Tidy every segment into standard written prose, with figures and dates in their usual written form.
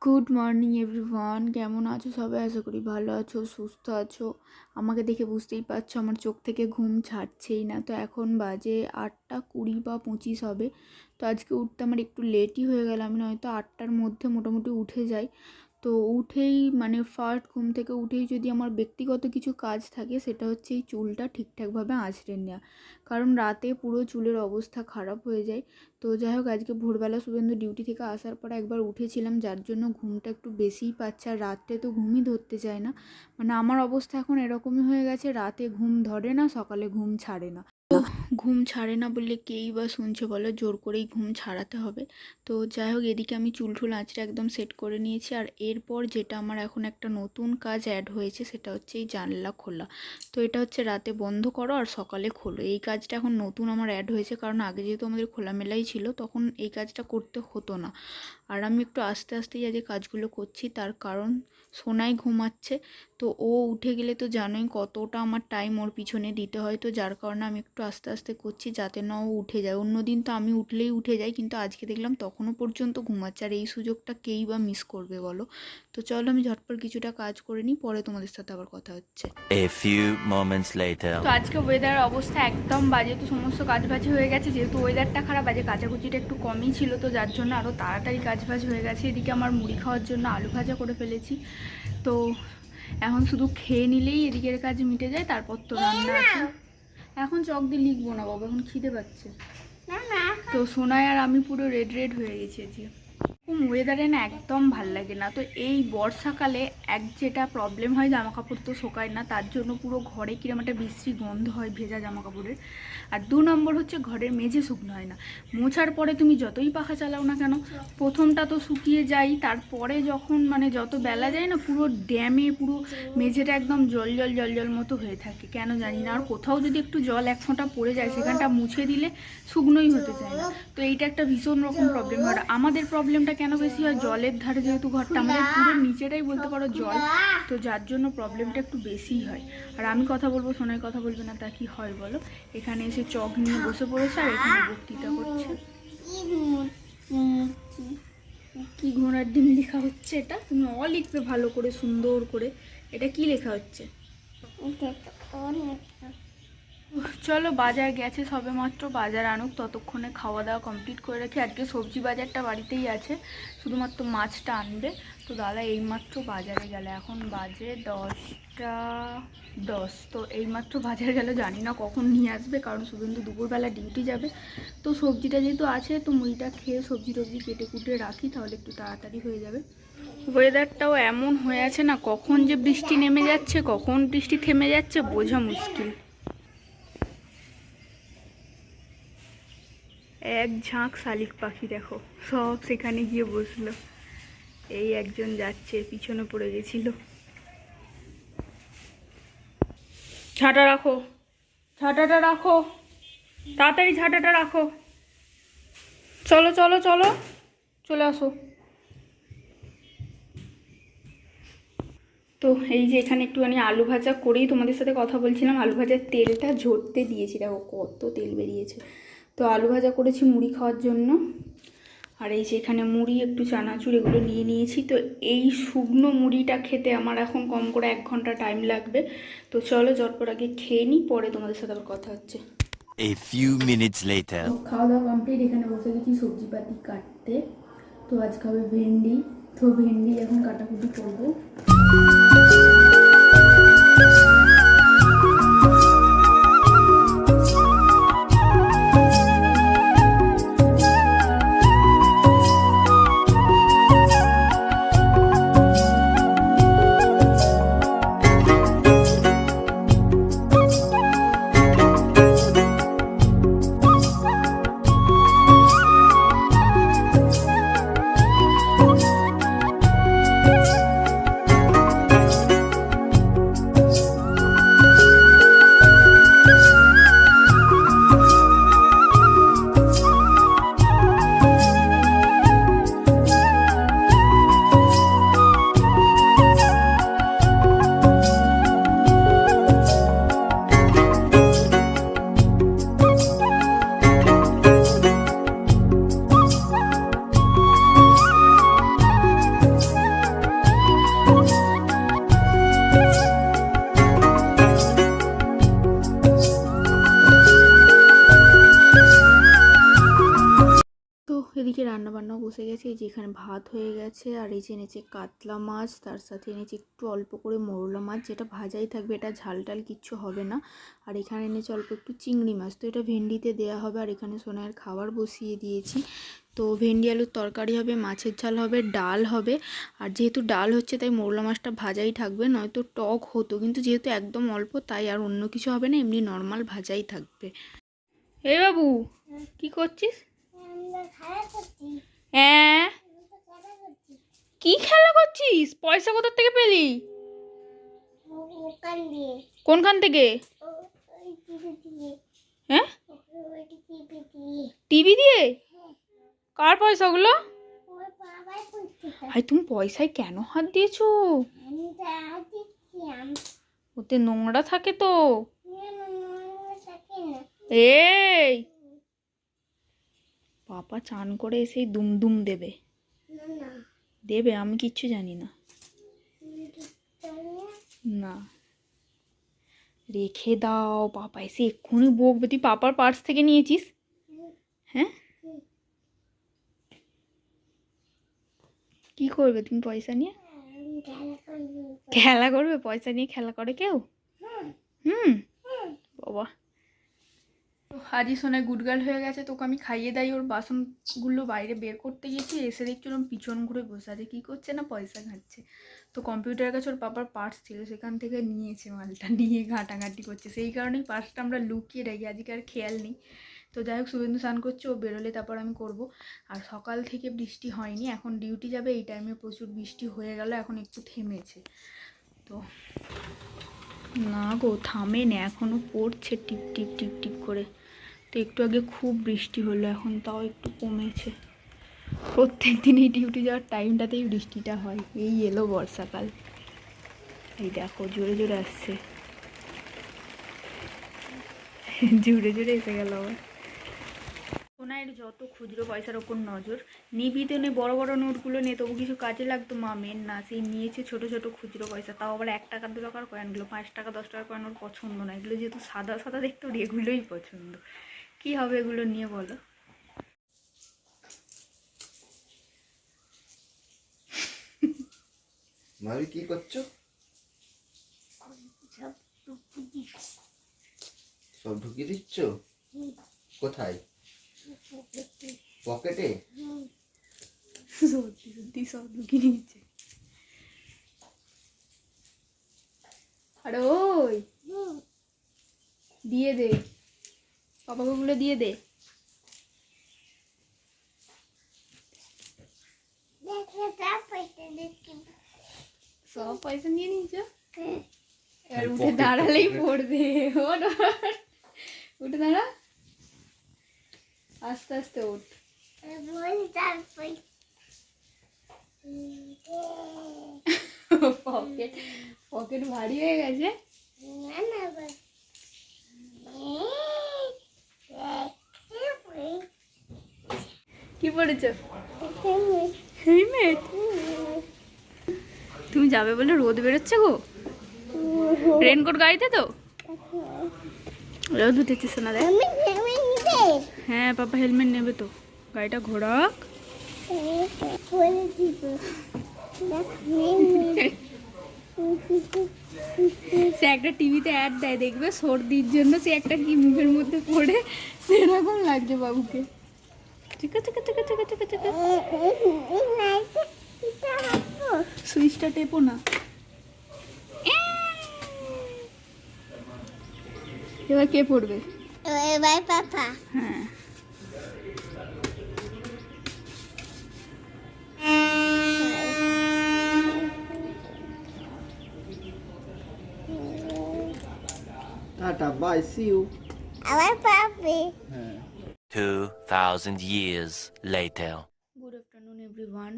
Good morning everyone, কেমন আছো সবাই? আশা করি ভালো আছো, সুস্থ আছো। আমাকে দেখে বুঝতেই পারছো আমার চোখ থেকে ঘুম ছাড়ছেই না। তো এখন বাজে 8:20 বা 25 হবে। তো আজকে উঠতে আমার একটু লেটই হয়ে গেল। আমি নয়তো 8টার মধ্যে মোটামুটি উঠে যাই। তো উঠেই মানে ফার্স্ট ঘুম থেকে উঠেই যদি আমার ব্যক্তিগত কিছু কাজ থাকে সেটা হচ্ছে এই চুলটা ঠিকঠাকভাবে আঁচড়ে নেওয়া, কারণ রাতে পুরো চুলের অবস্থা খারাপ হয়ে যায়। তো যাই হোক, আজকে ভোরবেলা শুভেন্দু ডিউটি থেকে আসার পর একবার উঠেছিলাম, যার জন্য ঘুমটা একটু বেশিই পাচ্ছে। আর রাত্রে তো ঘুমই ধরতে চায় না, মানে আমার অবস্থা এখন এরকমই হয়ে গেছে, রাতে ঘুম ধরে না, সকালে ঘুম ছাড়ে না। ঘুম ছাড়ে না বললে কেই বা শুনছে বলো, জোর করেই ঘুম ছাড়াতে হবে। তো যাই হোক, এদিকে আমি চুল টুল আঁচড়ে একদম সেট করে নিয়েছি। আর এরপর যেটা আমার এখন একটা নতুন কাজ অ্যাড হয়েছে সেটা হচ্ছে এই জানলা খোলা। তো এটা হচ্ছে রাতে বন্ধ করো আর সকালে খোলো, এই কাজটা এখন নতুন আমার অ্যাড হয়েছে, কারণ আগে যেহেতু আমাদের খোলামেলাই ছিল তখন এই কাজটা করতে হতো না। আর আমি একটু আস্তে আস্তেই আজ কাজগুলো করছি, তার কারণ সোনাই ঘুমাচ্ছে। তো ও উঠে গেলে তো জানোই কতটা আমার টাইম ওর পিছনে দিতে হয়। তো যার কারণে আমি একটু আস্তে আস্তে করছি যাতে না ও উঠে যায়। অন্যদিন তো আমি উঠলেই উঠে যাই, কিন্তু আজকে দেখলাম তখনও পর্যন্ত ঘুমাচ্ছে। আর এই সুযোগটা কেই বা মিস করবে বলো? তো চলো আমি ঝটপট কিছুটা কাজ করে নিই, পরে তোমাদের সাথে আবার কথা হচ্ছে। A few moments later. তো আজকে ওয়েদার অবস্থা একদম বাজে। তো সমস্ত কাজবাজি হয়ে গেছে, যেহেতু ওয়েদারটা খারাপ, আজকে কাচাকুচিটা একটু কমই ছিল, তো যার জন্য আরও তাড়াতাড়ি কাজবাজ হয়ে গেছে। এদিকে আমার মুড়ি খাওয়ার জন্য আলু ভাজা করে ফেলেছি। তো এখন শুধু খেয়ে নিলেই এদিকের কাজ মিটে যায়, তারপর তো রান্না আছে। এখন চক দিয়ে লিখবো না বাবা, এখন খিদে পাচ্ছে। তো সোনাই আর আমি পুরো রেড রেড হয়ে গেছি আজকে। ওয়েদারে না একদম ভাল লাগে না। তো এই বর্ষাকালে যেটা প্রবলেম হয়, জামা কাপড় তো শোকায় না, তার জন্য পুরো ঘরে কিরম একটা বিশ্রী গন্ধ হয় ভেজা জামা কাপড়ের। আর 2 নম্বর হচ্ছে ঘরের মেঝে শুকনো হয় না। মোছার পরে তুমি যতই পাখা চালাও না কেন, প্রথমটা তো শুকিয়ে যায়, তারপরে যখন মানে যত বেলা যায় না, পুরো ড্যামে পুরো মেঝেটা একদম জল জল জল জল মতো হয়ে থাকে, কেন জানি না। আর কোথাও যদি একটু জল এক ফোঁটা পড়ে যায়, সেখানটা মুছে দিলে শুকনোই হতে চায় না। তো এইটা একটা ভীষণ রকম প্রবলেম হয়। আমাদের প্রবলেমটা কেন বেশি হয়, জলের ধারে যেহেতু ঘরটা, আমাদের পুরো নিচেটাই বলতে পারো জল, তো যার জন্য প্রবলেমটা একটু বেশিই হয়। আর আমি কথা বলবো, সোনাই কথা বলবে না, তা কি হয় বলো? এখানে এসে চক নিয়ে বসে পড়েছে আর এখানে বক্তৃতা করছে। কি ঘোড়ার ডিম লেখা হচ্ছে? এটা তুমি লিখবে ভালো করে, সুন্দর করে। এটা কি লেখা হচ্ছে? চলো, বাজার গেছে সবে মাত্র, বাজার আনুক, ততক্ষণে খাওয়া দাওয়া কমপ্লিট করে রাখি। আজকে সবজি বাজারটা বাড়িতেই আছে, শুধুমাত্র মাছটা আনবে। তো দাদা এইমাত্র বাজারে গেল, এখন বাজে 10:10। তো এইমাত্র বাজারে গেল, জানি না কখন নিয়ে আসবে, কারণ শুধু দুপুরবেলা ডিউটি যাবে। তো সবজিটা যেহেতু আছে, তো মুড়িটা খেয়ে সবজি টবজি কেটে কুটে রাখি, তাহলে একটু তাড়াতাড়ি হয়ে যাবে। ওয়েদারটাও এমন হয়ে আছে না, কখন যে বৃষ্টি নেমে যাচ্ছে কখন বৃষ্টি থেমে যাচ্ছে বোঝা মুশকিল। এক ঝাঁক শালিক পাখি দেখো, সব সেখানে গিয়ে বসলো। এই একজন যাচ্ছে, পিছনে পড়ে গেছিল। ঝাঁটা রাখো, ঝাঁটাটা রাখো, তাড়াতাড়ি ঝাঁটাটা রাখো। চলো চলো চলো, চলে আসো। তো এই যে এখানে একটুখানি আলু ভাজা করেই তোমাদের সাথে কথা বলছিলাম। আলু ভাজার তেলটা ঝরতে দিয়েছি, দেখো কত তেল বেরিয়েছে। তো আলু ভাজা করেছি মুড়ি খাওয়ার জন্য। আর এই যে এখানে মুড়ি, একটু চানাচুর, এগুলো নিয়ে নিয়েছি। তো এই শুকনো মুড়িটা খেতে আমার এখন কম করে 1 ঘন্টা টাইম লাগবে। তো চলো ঝটপট আগে খেয়ে নিই, পরে তোমাদের সাথে আবার কথা হচ্ছে। A few minutes later. খাওয়া দাওয়া কমপ্লিট, এখানে বসে গেছি সবজিপাতি কাটতে। তো আজ খাবে ভেন্ডি, তো ভেন্ডি এখন কাটাকুটি করবো। বসে গেছে। এই যে এখানে ভাত হয়ে গেছে, আর এই যে এনেছে কাতলা মাছ, তার সাথে এনেছে একটু অল্প করে মোরলা মাছ, যেটা ভাজাই থাকবে, এটা ঝাল টাল কিচ্ছু হবে না। আর এখানে এনেছে অল্প একটু চিংড়ি মাছ, তো এটা ভেন্ডিতে দেওয়া হবে। আর এখানে সোনাইয়ের খাবার বসিয়ে দিয়েছি। তো ভেন্ডি আলুর তরকারি হবে, মাছের ঝাল হবে, ডাল হবে। আর যেহেতু ডাল হচ্ছে তাই মোরলা মাছটা ভাজাই থাকবে, নয়তো টক হতো, কিন্তু যেহেতু একদম অল্প তাই আর অন্য কিছু হবে না, এমনি নর্মাল ভাজাই থাকবে। এই বাবু, কি করছিস? হ্যাঁ, কি খেলা করছিস? পয়সা কোথা থেকে পেলি? কোনখান থেকে? হ্যাঁ, টিভি দিয়ে? কার পয়সা ওগুলো? ভাই তুমি পয়সায় কেন হাত দিয়েছো? ওতে নোংরা থাকে তো। এই পাপা চান করে এসেই দুম দুম দেবে। দেবে, আমি কিচ্ছু জানি না। না, রেখে দাও, পাপা এসে এক্ষুনি বকবে। তুই পাপার পার্স থেকে নিয়েছিস? হ্যাঁ, কি করবে তুমি পয়সা নিয়ে? খেলা করবে? পয়সা নিয়ে খেলা করে কেউ? হুম, বাবা। আজই সোনায় গুড গার্ল হয়ে গেছে, তোকে আমি খাইয়ে দাই। ওর বাসনগুলো বাইরে বের করতে গেছি, এসে দেখছি ওরম পিছন ঘুরে বসে আছে। কী করছে না, পয়সা ঘাঁটছে। তো কম্পিউটারের কাছে ওর পাপার পার্স ছিল, সেখান থেকে নিয়েছে মালটা, নিয়ে ঘাঁটাঘাঁটি করছে। সেই কারণেই পার্সটা আমরা লুকিয়ে রাখি, আজকে আর খেয়াল নেই। তো যাই হোক, শুভেন্দু স্নান করছে, ও বেরোলে তারপর আমি করব। আর সকাল থেকে বৃষ্টি হয়নি, এখন ডিউটি যাবে, এই টাইমে প্রচুর বৃষ্টি হয়ে গেল, এখন একটু থেমেছে। তো না গো, থামে না, এখনও পড়ছে টিপ টিপ টিপ টিপ করে। তো একটু আগে খুব বৃষ্টি হলো, এখন তাও একটু কমেছে। প্রত্যেক দিন এই ডিউটি যাওয়ার টাইমটাতেই বৃষ্টিটা হয়। এই এলো বর্ষাকাল, এই দেখো জোরে জোরে আসছে, জোরে জোরে এসে গেল আবার। সোনাইয়ের যত খুচরো পয়সার ওপর নজর, নিবি তো নে, বড় বড় নোটগুলো নে, তবু কিছু কাজে লাগতো। মামের না, সেই নিয়েছে ছোট ছোট খুচরো পয়সা, তাও আবার 1 টাকার 2 টাকার কয়েনগুলো। 5 টাকা 10 টাকার কয়েন ওর পছন্দ না, এগুলো যেহেতু সাদা সাদা দেখতে, ওর এগুলোই পছন্দ। কি হবে এগুলো নিয়ে বলো? ভাবি কি করছো? সব ঢুকিয়ে দিচ্ছ? কোথায়? পকেটে? সত্যি সত্যি সব ঢুকিয়ে নিয়েছে। আরে ওই দিয়ে দে, পাপাকে গুলো দিয়ে দে। সব পয়সা নিয়ে নিয়েছো? এবার উঠে দাঁড়ালেই পড়বে। ওঠ, উঠে দাঁড়া, আস্তে আস্তে ওঠ। পকেট পকেট ভারী হয়ে গেছে। কি পড়েছো? হেলমেট? তুমি যাবে বলে রোদ বেরোচ্ছে গো। রেনকোট গাড়িতে তো? রোদ উঠেছে শোনা দেয়। হ্যাঁ, পাপা হেলমেট নেবে তো, গাড়িটা ঘোরাক। সে একটা টিভিতে অ্যাড দেয়, দেখবে সর্দির জন্য, সে একটা কি মুখের মধ্যে পড়ে, সেরকম লাগছে বাবুকে। ঠিক আছে, ঠিক আছে, ঠিক আছে, ঠিক আছে। সুইচটা টেপো না। এবার কে পড়বে? এবার পাপা। হ্যাঁ, টাটা, বাই, সি ইউ। আবার পাপি। হ্যাঁ। 2000 years later. Good afternoon everyone.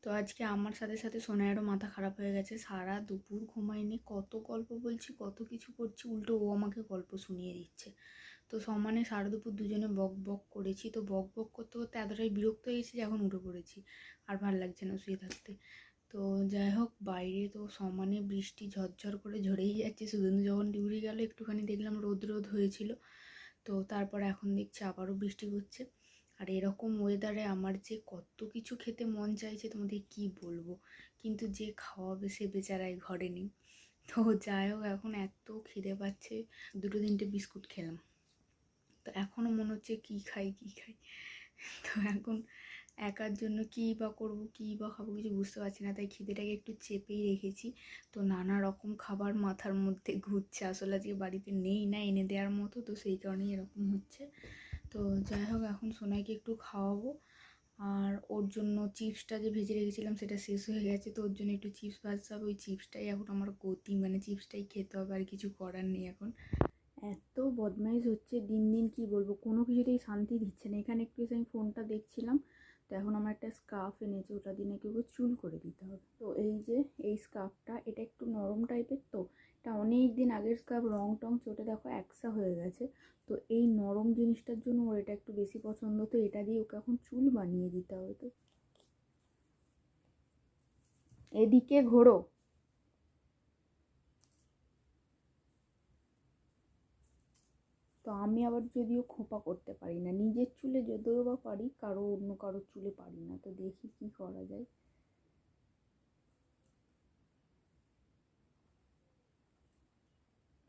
তো আজকে আমার সাথে সাথে সোনাইয়েরও মাথা খারাপ হয়ে গেছে, সারা দুপুর ঘুমায়নি, কত গল্প বলছি, কত কিছু করছি, উল্টো ও আমাকে গল্প শুনিয়ে দিচ্ছে। তো সমানে সারা দুপুর দুজনে বক বক করেছি। তো বক বক করতে করতে এতটাই বিরক্ত হয়ে গেছি যে এখন উঠে পড়েছি, আর ভাল লাগছে না শুয়ে থাকতে। তো যাই হোক, বাইরে তো সমানে বৃষ্টি ঝরঝর করে ঝরেই যাচ্ছে। শুভেন্দু যখন ডিউটি গেল একটুখানি দেখলাম রোদ রোদ হয়েছিল, তো তারপর এখন দেখছি আবারও বৃষ্টি হচ্ছে। আর এরকম ওয়েদারে আমার যে কত কিছু খেতে মন চাইছে তোমাদের কি বলবো, কিন্তু যে খাওয়াবে সে বেচারাই ঘরে নেই। তো যাই হোক, এখন এত খিদে পাচ্ছে, 2-3টে বিস্কুট খেলাম, তো এখনও মনে হচ্ছে কী খাই কী খাই। তো এখন একার জন্য কী বা করবো, কী বা খাবো কিছু বুঝতে পারছি না, তাই খিদেটাকে একটু চেপেই রেখেছি। তো নানা রকম খাবার মাথার মধ্যে ঘুরছে, আসলে আজকে বাড়িতে নেই না এনে দেওয়ার মতো, তো সেই কারণেই এরকম হচ্ছে। তো যাই হোক, এখন সোনাইকে একটু খাওয়াবো। আর ওর জন্য চিপসটা যে ভেজে রেখেছিলাম সেটা শেষ হয়ে গেছে, তো ওর জন্য একটু চিপস ভাজতে হবে। ওই চিপসটাই এখন আমার গতি, মানে চিপসটাই খেতে হবে, আর কিছু করার নেই এখন। এত বদমাইশ হচ্ছে দিন দিন, কি বলবো, কোনো কিছুতেই শান্তি দিচ্ছে না। এখানে একটু এসে আমি ফোনটা দেখছিলাম, তো এখন আমার একটা স্কার্ফ এনেছে, ওটা দিয়ে নাকি ওকে চুল করে দিতে হবে। তো এই যে এই স্কার্ফটা, এটা একটু নরম টাইপের, তো এটা অনেক দিন আগের স্কার্ফ, রং টং চটে দেখো একসা হয়ে গেছে। তো এই নরম জিনিসটার জন্য ওর এটা একটু বেশি পছন্দ, তো এটা দিয়ে ওকে এখন চুল বানিয়ে দিতে হবে। তো এদিকে ঘোরো। তো আমি আবার যদিও খোঁপা করতে পারি না, নিজের চুলে যদিও বা পারি, অন্য কারোর চুলে পারি না। তো দেখি কি করা যায়।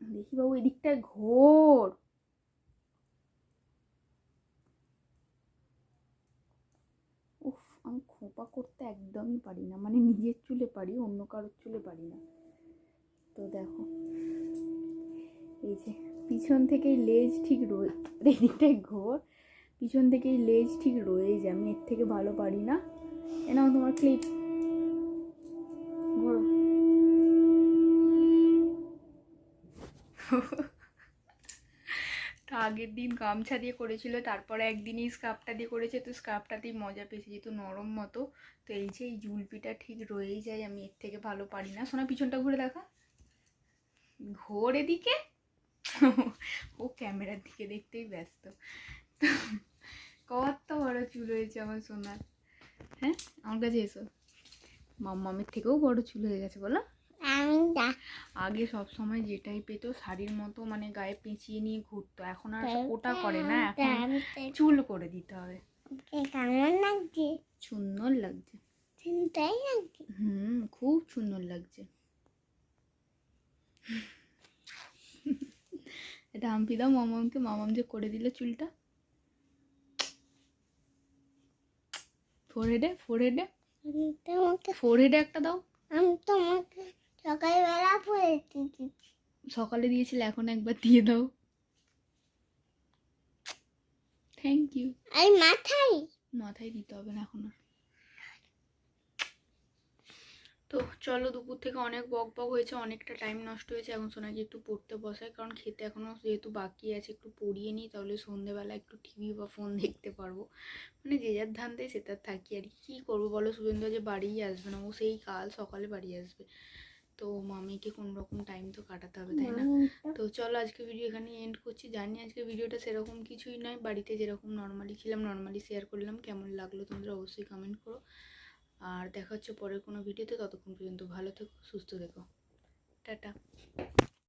দেখি বাবু, এদিকটায় ঘোর। উফ, আমি খোঁপা করতে একদমই পারি না, মানে নিজের চুলে পারি, অন্য কারোর চুলে পারি না। তো দেখো, এই যে পিছন থেকেই লেজ ঠিক রয়ে, এদিকটায় ঘোর, পিছন থেকেই লেজ ঠিক রয়ে যায়, আমি এর থেকে ভালো পারি না। এ নাও তোমার ক্লিপ, ঘোরো। তো আগের দিন গামছা দিয়ে করেছিল, তারপরে একদিনই স্কার্ফটা দিয়ে করেছে, তো স্কার্ফটাতেই মজা পেয়েছে, যেহেতু নরম মতো। তো এই যে এই জুলপিটা ঠিক রয়েই যায়, আমি এর থেকে ভালো পারি না। শোনা, পিছনটা ঘুরে দেখা, ঘোর এদিকে। ও ক্যামেরার দিকে দেখতেই ব্যস্ত। কত বড় চুল হয়েছে আমার সোনার। হ্যাঁ, আমার কাছে এসো, মাম্মামের থেকেও বড় চুল হয়ে গেছে বলো। আমি না আগে সব সময় যেটাই পেতো শাড়ির মতো মানে গায়ে পেঁচিয়ে নিয়ে ঘুরতো, এখন আর ওটা করে না, এখন চুল করে দিতে হবে। কেমন লাগছে? সুন্দর লাগছে। চিন্তাই লাগছে। খুব সুন্দর লাগছে। এটা হাম্পি দাও মামামকে, মামাম যে করে দিল চুলটা। ফোরহেডে ফোরহেডে তোমাকে ফোরহেডে একটা দাও। আমি তোমাকে সকালবেলা পরে দিচ্ছি। সকালে দিয়েছিলে, এখন একবার দিয়ে দাও। Thank you. আর মাথায় মাথায় দিতে হবে না এখন আর। তো চলো, দুপুর থেকে অনেক বক বক হয়েছে, অনেকটা টাইম নষ্ট হয়েছে, এখন সোনাকে একটু পড়তে বসায়, কারণ খেতে এখনও যেহেতু বাকি আছে, একটু পড়িয়ে নিই, তাহলে সন্ধেবেলা একটু টিভি বা ফোন দেখতে পারবো। মানে যে যার ধান্দায় সে তার থাকি আর কি করবো বলো। শুভেন্দু যে বাড়িই আসবে না, ও সেই কাল সকালে বাড়ি আসবে, তো মামিকে কোনো রকম টাইম তো কাটাতে হবে, তাই না? তো চলো, আজকে ভিডিও এখানে এন্ড করছি। জানি আজকে ভিডিওটা সেরকম কিছুই নয়, বাড়িতে যেরকম নর্মালি ছিলাম নর্মালি শেয়ার করলাম। কেমন লাগলো তোমাদের অবশ্যই কমেন্ট করো, আর দেখা হচ্ছে পরের কোনো ভিডিওতে। ততক্ষণ পর্যন্ত ভালো থেকো, সুস্থ থেকো, টাটা।